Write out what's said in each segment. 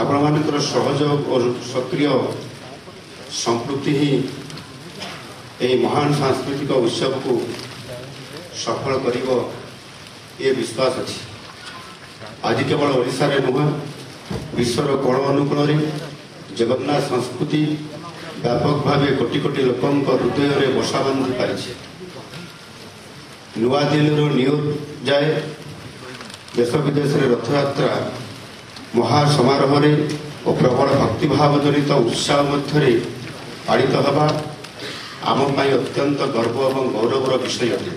ଆପଣମାନଙ୍କର ସହଯୋଗ ଓ ସକ୍ରିୟ ସମ୍ପୃକ୍ତି ହିଁ ଏହି ମହାନ ସାଂସ୍କୃତିକ ଉତ୍ସବକୁ ସଫଳ କରିବ ଏ ବିଶ୍ୱାସ ଅଛି। ଆଜି କେବଳ ଓଡ଼ିଶାରେ ନୁହେଁ, ବିଶ୍ୱର କୋଣ ଅନୁକୋଣରେ ଜଗନ୍ନାଥ ସଂସ୍କୃତି ବ୍ୟାପକ ଭାବେ କୋଟି କୋଟି ଲୋକଙ୍କ ହୃଦୟରେ ବସା ବାନ୍ଧି ପାରିଛି। ନୂଆଦିଲ୍ଲୀରୁ ନ୍ୟୁୟର୍କ ଯାଏ ଦେଶ ବିଦେଶରେ ରଥଯାତ୍ରା ମହାସମାରୋହରେ ଓ ପ୍ରବଳ ଭକ୍ତିଭାବ ଜନିତ ଉତ୍ସାହ ମଧ୍ୟରେ ପାଳିତ ହେବା ଆମ ପାଇଁ ଅତ୍ୟନ୍ତ ଗର୍ବ ଏବଂ ଗୌରବର ବିଷୟ ଅଟେ।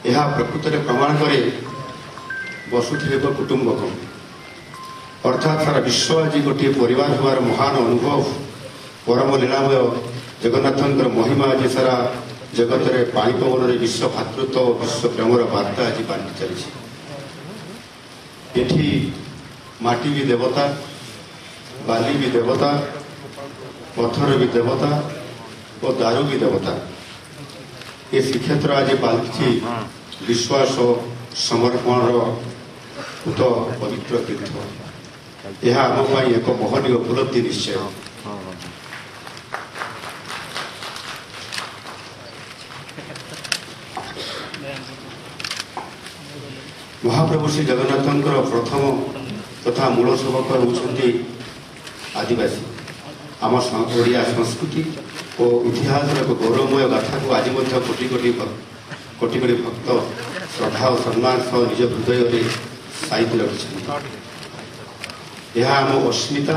ଏହା ପ୍ରକୃତରେ ପ୍ରମାଣ କରେ ବସୁଧୈବ କୁଟୁମ୍ବକମ୍, ଅର୍ଥାତ୍ ସାରା ବିଶ୍ୱ ଆଜି ଗୋଟିଏ ପରିବାର ହେବାର ମହାନ ଅନୁଭବ। ପରମ ଲୀଳାମୟ ଜଗନ୍ନାଥଙ୍କର ମହିମା ଆଜି ସାରା ଜଗତରେ ପାଣି ପବନରେ ବିଶ୍ୱ ଭାତୃତ୍ୱ ଓ ବିଶ୍ୱ ପ୍ରେମର ବାର୍ତ୍ତା ଆଜି ବାଣ୍ଟି ଚାଲିଛି। ଏଠି ମାଟି ବି ଦେବତା, ବାଲି ବି ଦେବତା, ପଥର ବି ଦେବତା ଓ ଦାରୁ ବି ଦେବତା। ଏ ଶ୍ରୀକ୍ଷେତ୍ର ଆଜି ପାଲିଛି ବିଶ୍ୱାସ ଓ ସମର୍ପଣର ଉତ ପବିତ୍ର ତୀର୍ଥ। ଏହା ଆମ ପାଇଁ ଏକ ମହନୀୟ ଉପଲବ୍ଧି ନିଶ୍ଚୟ। ମହାପ୍ରଭୁ ଶ୍ରୀ ଜଗନ୍ନାଥଙ୍କର ପ୍ରଥମ ତଥା ମୂଳ ସେବକ ହେଉଛନ୍ତି ଆଦିବାସୀ। ଆମ ଓଡ଼ିଆ ସଂସ୍କୃତି ଓ ଇତିହାସର ଏକ ଗୌରବମୟ ଗାଥାକୁ ଆଜି ମଧ୍ୟ କୋଟି କୋଟି ଭକ୍ତ ଶ୍ରଦ୍ଧା ଓ ସମ୍ମାନ ସହ ନିଜ ହୃଦୟରେ ସାଇତି ରଖିଛନ୍ତି। ଏହା ଆମ ଅସ୍ମିତା,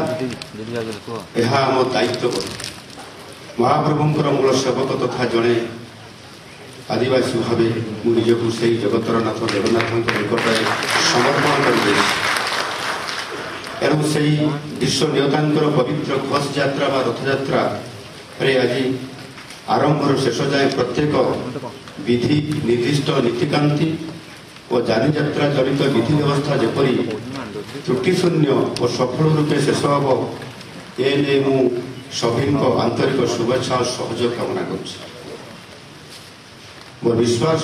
ଏହା ଆମ ଦାୟିତ୍ୱ। ମହାପ୍ରଭୁଙ୍କର ମୂଳ ସେବକ ତଥା ଜଣେ ଆଦିବାସୀ ଭାବେ ମୁଁ ନିଜକୁ ସେହି ଜଗତର ନାଥ ଜଗନ୍ନାଥଙ୍କ ନିକଟରେ ସମର୍ପଣ କରିଦେଇଛି। ଏବଂ ସେହି ବିଶ୍ୱ ନିୟତାଙ୍କର ପବିତ୍ର ଘୋଷ ଯାତ୍ରା ବା ରଥଯାତ୍ରାରେ ଆଜି ଆରମ୍ଭରୁ ଶେଷ ଯାଏ ପ୍ରତ୍ୟେକ ବିଧି ନିର୍ଦ୍ଦିଷ୍ଟ ନୀତିକାନ୍ତି ଓ ଯାନିଯାତ୍ରା ଜନିତ ବିଧି ବ୍ୟବସ୍ଥା ଯେପରି ତ୍ରୁଟି ଶୂନ୍ୟ ଓ ସଫଳ ରୂପେ ଶେଷ ହେବ, ଏ ନେଇ ମୁଁ ସଭିଙ୍କ ଆନ୍ତରିକ ଶୁଭେଚ୍ଛା ଓ ସହଯୋଗ କାମନା କରୁଛି। ମୋର ବିଶ୍ୱାସ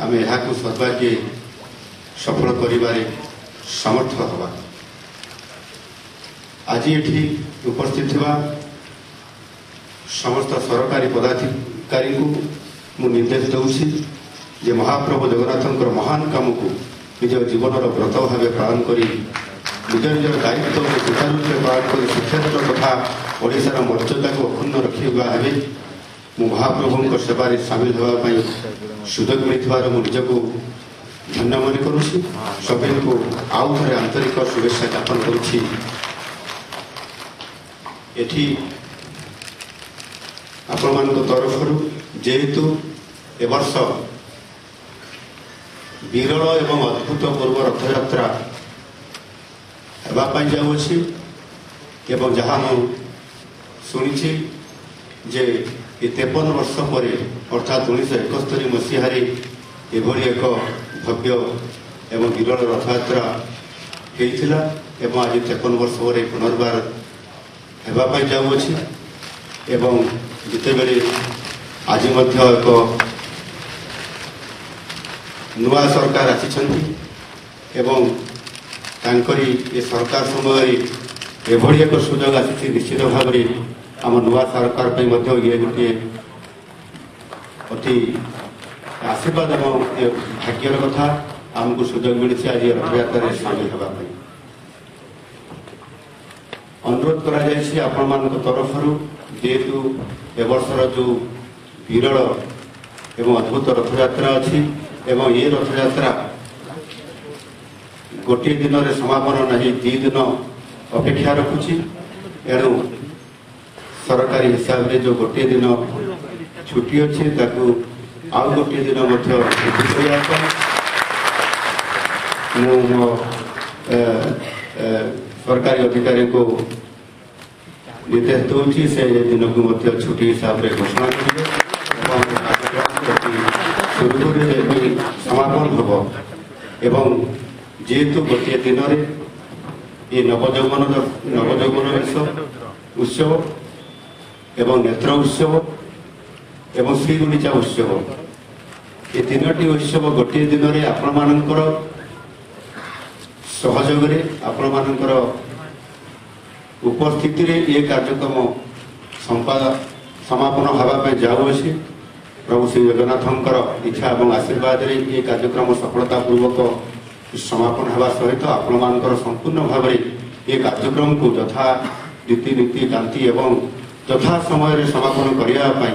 ଆମେ ଏହାକୁ ସର୍ବାଗ୍ରେ ସଫଳ କରିବାରେ ସମର୍ଥ ହେବା। ଆଜି ଏଠି ଉପସ୍ଥିତ ଥିବା ସମସ୍ତ ସରକାରୀ ପଦାଧିକାରୀଙ୍କୁ ମୁଁ ନିର୍ଦ୍ଦେଶ ଦେଉଛି ଯେ ମହାପ୍ରଭୁ ଜଗନ୍ନାଥଙ୍କର ମହାନ କାମକୁ ନିଜ ଜୀବନର ବ୍ରତ ଭାବେ ପାଳନ କରି ନିଜ ନିଜର ଦାୟିତ୍ୱକୁ ସୁଚାରୁ ରୂପେ ପାଳନ କରି ଶ୍ରୀକ୍ଷେତ୍ର ତଥା ଓଡ଼ିଶାର ମର୍ଯ୍ୟାଦାକୁ ଅକ୍ଷୁଣ୍ଣ ରଖିବା ହେବେ ମୁଁ ମହାପ୍ରଭୁଙ୍କ ସେବାରେ ସାମିଲ ହେବା ପାଇଁ ସୁଯୋଗ ମିଳିଥିବାରୁ ମୁଁ ନିଜକୁ ଧନ୍ୟ ମନେ କରୁଛି। ସଭିଙ୍କୁ ଆଉ ଥରେ ଆନ୍ତରିକ ଶୁଭେଚ୍ଛା ଜ୍ଞାପନ କରୁଛି। ଏଠି ଆପଣମାନଙ୍କ ତରଫରୁ ଯେହେତୁ ଏ ବର୍ଷ ବିରଳ ଏବଂ ଅଦ୍ଭୁତପୂର୍ବ ରଥଯାତ୍ରା ହେବା ପାଇଁ ଯାଉଅଛି ଏବଂ ଯାହା ମୁଁ ଶୁଣିଛି ଯେ ଏ 53 ବର୍ଷ ପରେ ଅର୍ଥାତ୍ 1971 ମସିହାରେ ଏଭଳି ଏକ ଭବ୍ୟ ଏବଂ ବିରଳ ରଥଯାତ୍ରା ହେଇଥିଲା ଏବଂ ଆଜି 53 ବର୍ଷ ପରେ ପୁନର୍ବାର ହେବା ପାଇଁ ଯାଉଅଛି। ଏବଂ ଯେତେବେଳେ ଆଜି ମଧ୍ୟ ଏକ ନୂଆ ସରକାର ଆସିଛନ୍ତି ଏବଂ ତାଙ୍କରି ଏ ସରକାର ସମୟରେ ଏଭଳି ଏକ ସୁଯୋଗ ଆସିଛି, ନିଶ୍ଚିତ ଭାବରେ ଆମ ନୂଆ ସରକାର ପାଇଁ ମଧ୍ୟ ଇଏ ଗୋଟିଏ ଅତି ଆଶୀର୍ବାଦ ଏବଂ ଭାଗ୍ୟର କଥା। ଆମକୁ ସୁଯୋଗ ମିଳିଛି ଆଜି ରଥଯାତ୍ରାରେ ସାମିଲ ହେବା ପାଇଁ। ଅନୁରୋଧ କରାଯାଇଛି ଆପଣମାନଙ୍କ ତରଫରୁ, ଯେହେତୁ ଏ ବର୍ଷର ଯେଉଁ ବିରଳ ଏବଂ ଅଦ୍ଭୁତ ରଥଯାତ୍ରା ଅଛି ଏବଂ ଏ ରଥଯାତ୍ରା ଗୋଟିଏ ଦିନରେ ସମାପନ ନାହିଁ, 2 ଦିନ ଅପେକ୍ଷା ରଖୁଛି। ଏଣୁ ସରକାରୀ ହିସାବରେ ଯେଉଁ ଗୋଟିଏ ଦିନ ଛୁଟି ଅଛି ତାକୁ ଆଉ ଗୋଟିଏ ଦିନ ମଧ୍ୟ ଛୁଟି କରିବା ପାଇଁ ମୁଁ ମୋ ସରକାରୀ ଅଧିକାରୀଙ୍କୁ ନିର୍ଦ୍ଦେଶ ଦେଉଛି। ସେ ଦିନକୁ ମଧ୍ୟ ଛୁଟି ହିସାବରେ ଘୋଷଣା କରିବେ ଏବଂ ସୁରୁଖୁରୁରେ ସମାପନ ହେବ। ଏବଂ ଯେହେତୁ ଗୋଟିଏ ଦିନରେ ଏ ନବଯୌବନ ଉତ୍ସବ ଏବଂ ନେତ୍ର ଉତ୍ସବ ଏବଂ ଶ୍ରୀଗୁଣ୍ଡିଚା ଉତ୍ସବ, ଏ 3ଟି ଉତ୍ସବ ଗୋଟିଏ ଦିନରେ ଆପଣମାନଙ୍କର सहयोग आपणकर उपस्थिति ये कार्यक्रम समापन होगापी जाऊँगी। प्रभु श्री जगन्नाथंकर इच्छा और आशीर्वाद ये कार्यक्रम सफलतापूर्वक समापन होगा सहित आपणकर संपूर्ण भाव ये कार्यक्रम को यथा रीतिनीति कांति एवं यथा समय समापन करने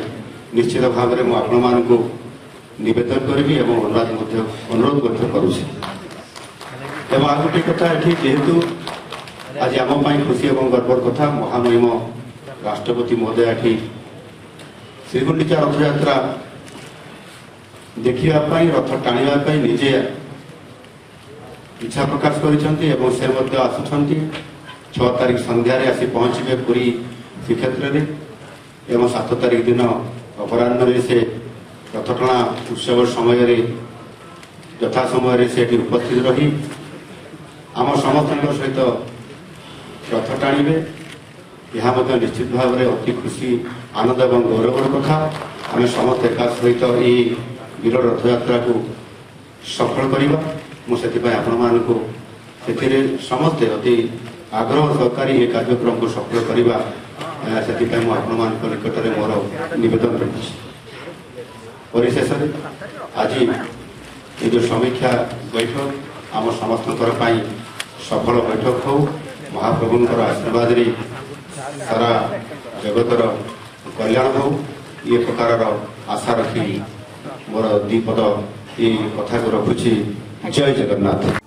निश्चित भाव में मुझे निवेदन करी अनुरोध करुँच। आ गोटे कथा ये जेहेतु आज आम खुशी और गर्वर कथा महामहिम राष्ट्रपति महोदय ये श्रीगुंडीचा रथ यात्रा देखापी रथ टाणियापी निजे इच्छा प्रकाश कर आसुंच 6 तारीख संध्यारे आसी पहुँचे पुरी श्रीक्षेत्र में एवं 7 तारीख दिन अपराह्न से रथटଣା उत्सव समय यथा समय से उपस्थित रही आम समस्त सहित रथ टाणिबे। यह निश्चित भाव में अति खुशी आनंद और गौरवर कथा आम समस्त एक सहित ये वीर रथ यात्रा को सफल करवा मुझे आपको समस्ते अति आग्रह सहकारी ये कार्यक्रम को सफल करवा से निकट में मोर नवेदन रही। परिशेष आज ये जो समीक्षा बैठक आम समस्त सफल बैठक हो महाप्रभुंर आशीर्वाद सारा जगतर कल्याण हो ये प्रकार आशा रखी मोर 2 पद ये कथा को रखुची। जय जगन्नाथ।